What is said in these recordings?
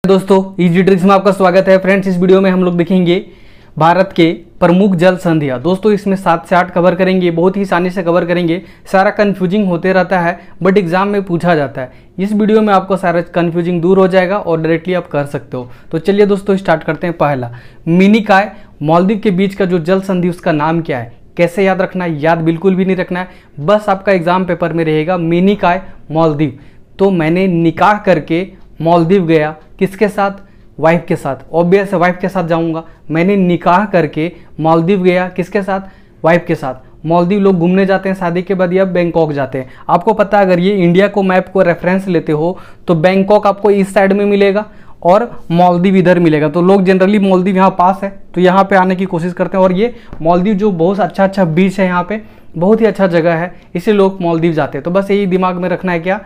दोस्तों easy tricks में आपका स्वागत है। फ्रेंड्स, इस वीडियो में हम लोग देखेंगे भारत के प्रमुख जल संधियां। दोस्तों इसमें 7 से 8 कवर करेंगे, बहुत ही आसानी से कवर करेंगे। सारा कन्फ्यूजिंग होते रहता है बट एग्जाम में पूछा जाता है। इस वीडियो में आपको सारा कन्फ्यूजिंग दूर हो जाएगा और डायरेक्टली आप कर सकते हो। तो चलिए दोस्तों स्टार्ट करते हैं। पहला, मिनिकॉय मालदीव के बीच का जो जल संधि उसका नाम क्या है? कैसे याद रखना है? याद बिल्कुल भी नहीं रखना है, बस आपका एग्जाम पेपर में रहेगा मिनिकॉय मालदीव। तो मैंने निकाह करके मालदीव गया, किसके साथ? वाइफ के साथ। ऑब्वियस है वाइफ के साथ जाऊंगा। मैंने निकाह करके मालदीव गया, किसके साथ? वाइफ के साथ। मालदीव लोग घूमने जाते हैं शादी के बाद या बैंकॉक जाते हैं। आपको पता है अगर ये इंडिया को मैप को रेफरेंस लेते हो तो बैंकॉक आपको इस साइड में मिलेगा और मालदीव इधर मिलेगा। तो लोग जनरली मालदीव यहाँ पास है तो यहाँ पे आने की कोशिश करते हैं। और ये मालदीव जो बहुत अच्छा बीच है, यहाँ पे बहुत ही अच्छा जगह है, इसलिए लोग मालदीव जाते हैं। तो बस यही दिमाग में रखना है क्या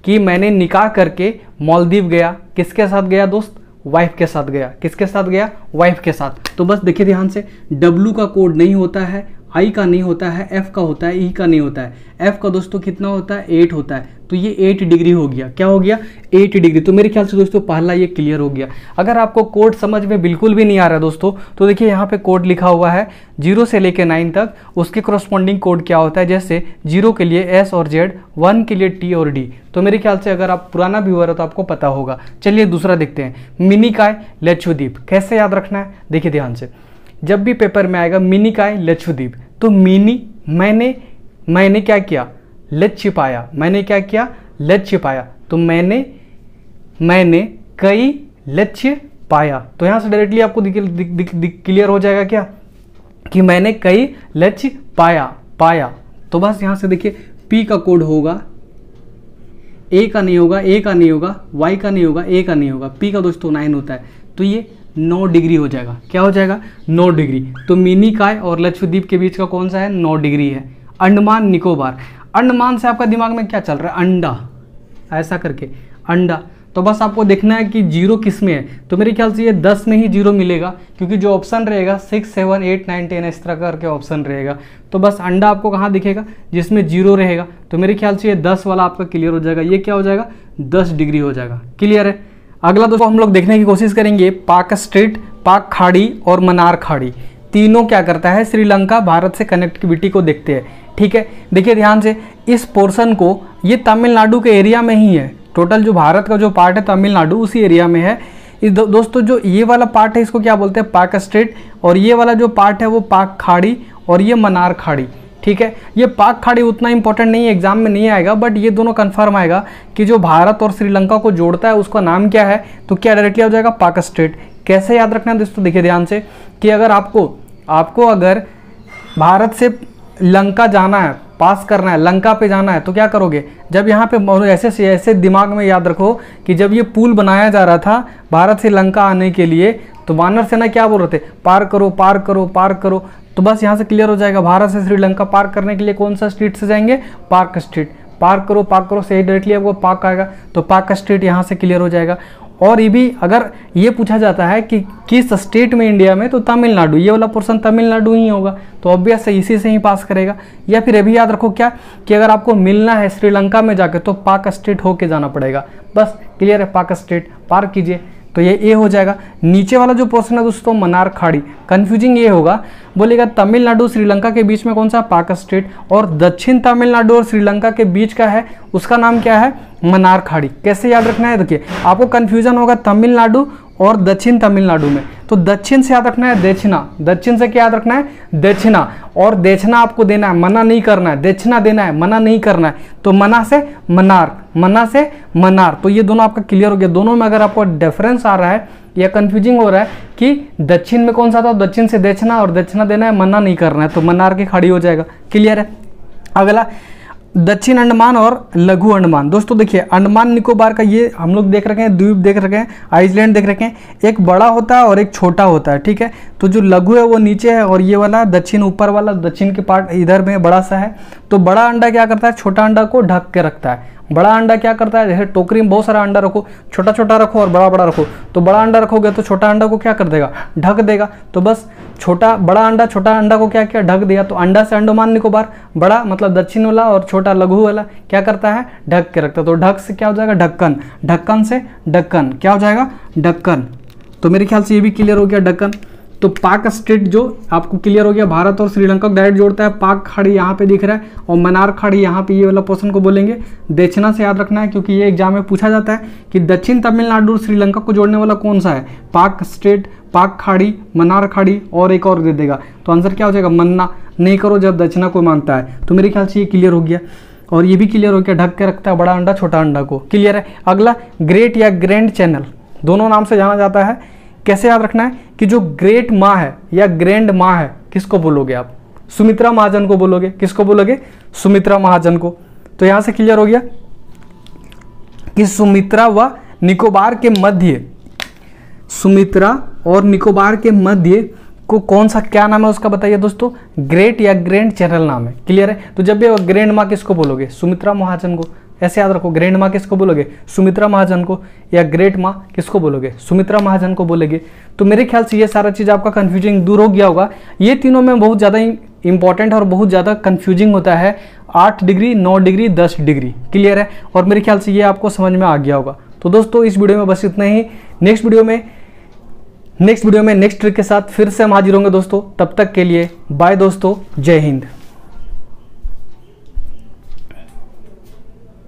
कि मैंने निकाह करके मालदीव गया, किसके साथ गया दोस्त? वाइफ के साथ गया। किसके साथ गया? वाइफ के साथ। तो बस देखिए ध्यान से, W का कोड नहीं होता है, I का नहीं होता है, F का होता है, E का नहीं होता है। F का दोस्तों कितना होता है? 8 होता है। तो ये 8 डिग्री हो गया। क्या हो गया? 8 डिग्री। तो मेरे ख्याल से दोस्तों पहला ये क्लियर हो गया। अगर आपको कोड समझ में बिल्कुल भी नहीं आ रहा दोस्तों तो देखिए यहाँ पे कोड लिखा हुआ है 0 से लेकर 9 तक, उसके करस्पॉन्डिंग कोड क्या होता है? जैसे 0 के लिए S और Z, 1 के लिए T और D। तो मेरे ख्याल से अगर आप पुराना व्यूअर हो तो आपको पता होगा। चलिए दूसरा देखते हैं, मिनिकॉय लक्षद्वीप। कैसे याद रखना है? देखिए ध्यान से, जब भी पेपर में आएगा मिनिकॉय लक्षद्वीप तो मिनी मैंने क्या किया? लक्ष्य पाया। मैंने क्या किया? लक्ष्य पाया। तो मैंने कई लक्ष्य पाया। तो यहां से डायरेक्टली आपको क्लियर हो जाएगा क्या कि मैंने कई लक्ष्य पाया। तो बस यहां से देखिए P का कोड होगा, A का नहीं होगा, A का नहीं होगा, Y का नहीं होगा, A का नहीं होगा, P का दोस्तों 9 होता है। तो ये 9 डिग्री हो जाएगा। क्या हो जाएगा? 9 डिग्री। तो मिनिकॉय और लक्षद्वीप के बीच का कौन सा है? 9 डिग्री है। अंडमान निकोबार। अंडमान से आपका दिमाग में क्या चल रहा है? अंडा, ऐसा करके अंडा। तो बस आपको देखना है कि 0 किस में है। तो मेरे ख्याल से ये 10 में ही 0 मिलेगा, क्योंकि जो ऑप्शन रहेगा 6, 7, 8, 9, 10 इस तरह करके ऑप्शन रहेगा। तो बस अंडा आपको कहाँ दिखेगा? जिसमें 0 रहेगा। तो मेरे ख्याल से ये 10 वाला आपका क्लियर हो जाएगा। ये क्या हो जाएगा? 10 डिग्री हो जाएगा। क्लियर है? अगला दोस्तों हम लोग देखने की कोशिश करेंगे पाक स्ट्रेट, पाक खाड़ी और मन्नार खाड़ी। तीनों क्या करता है? श्रीलंका भारत से कनेक्टिविटी को देखते हैं। ठीक है, देखिए ध्यान से, इस पोर्शन को, ये तमिलनाडु के एरिया में ही है। टोटल जो भारत का जो पार्ट है तमिलनाडु उसी एरिया में है। इस दोस्तों जो ये वाला पार्ट है इसको क्या बोलते हैं? पाक स्ट्रेट। और ये वाला जो पार्ट है वो पाक खाड़ी और ये मन्नार खाड़ी। ठीक है, ये पाक खाड़ी उतना इंपॉर्टेंट नहीं है, एग्जाम में नहीं आएगा, बट ये दोनों कंफर्म आएगा कि जो भारत और श्रीलंका को जोड़ता है उसका नाम क्या है? तो क्या डायरेक्टली हो जाएगा? पाक स्ट्रेट। कैसे याद रखना है दोस्तों? देखिए ध्यान से कि अगर आपको अगर भारत से लंका जाना है, पास करना है, लंका पे जाना है, तो क्या करोगे? जब यहाँ पे ऐसे दिमाग में याद रखो कि जब ये पुल बनाया जा रहा था भारत से लंका आने के लिए तो वानर सेना क्या बोल रहे थे? पार करो, पार करो, पार करो। तो बस यहाँ से क्लियर हो जाएगा, भारत से श्रीलंका पार करने के लिए कौन सा स्ट्रीट से जाएंगे? पाक स्ट्रीट। पार करो से डायरेक्टली आपको पाक आएगा। तो पाक स्ट्रीट यहाँ से क्लियर हो जाएगा। और ये भी अगर ये पूछा जाता है कि किस स्टेट में इंडिया में, तो तमिलनाडु, ये वाला पोर्शन तमिलनाडु ही होगा। तो ऑब्वियस है इसी से ही पास करेगा। या फिर ये भी याद रखो क्या कि अगर आपको मिलना है श्रीलंका में जाके तो पाक स्ट्रेट होके जाना पड़ेगा। बस क्लियर है, पाक स्ट्रेट पार कीजिए। तो ये ए हो जाएगा। नीचे वाला जो पोर्शन है दोस्तों मन्नार खाड़ी, कंफ्यूजिंग ये होगा, बोलेगा तमिलनाडु श्रीलंका के बीच में कौन सा? पाक स्ट्रेट। और दक्षिण तमिलनाडु और श्रीलंका के बीच का है, उसका नाम क्या है? मन्नार खाड़ी। कैसे याद रखना है? देखिए आपको कंफ्यूजन होगा तमिलनाडु और दक्षिण तमिलनाडु में। तो दक्षिण से याद रखना है दक्षिणा। दक्षिण से क्या याद रखना है? दक्षिणा। और दक्षिणा आपको देना है, मना नहीं करना है। दक्षिणा देना है, मना नहीं करना है। तो मना से मन्नार, मना से मन्नार। तो ये दोनों आपका क्लियर हो गया। दोनों में अगर आपको डिफरेंस आ रहा है या कंफ्यूजिंग हो रहा है कि दक्षिण में कौन सा था, दक्षिण से दक्षिणा और दक्षिणा देना है, मना नहीं करना है, तो मन्नार की खाड़ी हो जाएगा। क्लियर है? अगला दक्षिण अंडमान और लघु अंडमान। दोस्तों देखिए अंडमान निकोबार का ये हम लोग देख रखे हैं, द्वीप देख रखे हैं, आइसलैंड देख रखे हैं। एक बड़ा होता है और एक छोटा होता है। ठीक है, तो जो लघु है वो नीचे है और ये वाला दक्षिण, ऊपर वाला दक्षिण के पार्ट इधर में बड़ा सा है। तो बड़ा अंडा क्या करता है? छोटा अंडा को ढक के रखता है। बड़ा अंडा क्या करता है, जैसे टोकरी में बहुत सारा अंडा रखो, छोटा छोटा रखो और बड़ा बड़ा रखो, तो बड़ा अंडा रखोगे तो छोटा अंडा को क्या कर देगा, ढक देगा। तो बस बड़ा अंडा छोटा अंडा को क्या किया, ढक दिया। तो अंडा से अंडमान निकोबार, बड़ा मतलब दक्षिण वाला और छोटा लघु वाला क्या करता है, ढक के रखता है। तो ढक से क्या हो जाएगा, ढक्कन, ढक्कन से ढक्कन क्या हो जाएगा, ढक्कन। तो मेरे ख्याल से ये भी क्लियर हो गया, ढक्कन। तो पाक स्टेट जो आपको क्लियर हो गया, भारत और श्रीलंका को डायरेक्ट जोड़ता है। पाक खाड़ी यहाँ पे दिख रहा है और मन्नार खाड़ी यहाँ पे, ये वाला पोर्शन को बोलेंगे दक्षिणा से याद रखना है, क्योंकि ये एग्जाम में पूछा जाता है कि दक्षिण तमिलनाडु और श्रीलंका को जोड़ने वाला कौन सा है, पाक स्टेट, पाक खाड़ी, मन्नार खाड़ी और एक और दे देगा। तो आंसर क्या हो जाएगा, मन्ना। नहीं करो जब दक्षिणा को मानता है। तो मेरे ख्याल से ये क्लियर हो गया और ये भी क्लियर हो गया, ढक के रखता है बड़ा अंडा छोटा अंडा को, क्लियर है। अगला ग्रेट या ग्रैंड चैनल, दोनों नाम से जाना जाता है। कैसे याद रखना है कि जो ग्रेट माँ है या ग्रैंड माँ है, किसको बोलोगे आप, सुमित्रा महाजन को बोलोगे। किसको बोलोगे, सुमित्रा महाजन को। तो यहां से क्लियर हो गया कि सुमित्रा व निकोबार के मध्य, सुमित्रा और निकोबार के मध्य को कौन सा क्या नाम है उसका बताइए दोस्तों, ग्रेट या ग्रैंड चैनल नाम है, क्लियर है। तो जब भी ग्रैंड माँ किसको बोलोगे, सुमित्रा महाजन को। ऐसे याद रखो, ग्रैंड माँ किसको बोलोगे, सुमित्रा महाजन को, या ग्रेट माँ किसको बोलोगे, सुमित्रा महाजन को बोलोगे। तो मेरे ख्याल से ये सारा चीज़ आपका कन्फ्यूजिंग दूर हो गया होगा। ये तीनों में बहुत ज़्यादा इंपॉर्टेंट और बहुत ज़्यादा कन्फ्यूजिंग होता है, 8 डिग्री, 9 डिग्री, 10 डिग्री, क्लियर है। और मेरे ख्याल से ये आपको समझ में आ गया होगा। तो दोस्तों इस वीडियो में बस इतना ही। नेक्स्ट वीडियो में नेक्स्ट ट्रिक के साथ फिर से हम हाजिर होंगे दोस्तों। तब तक के लिए बाय दोस्तों, जय हिंद।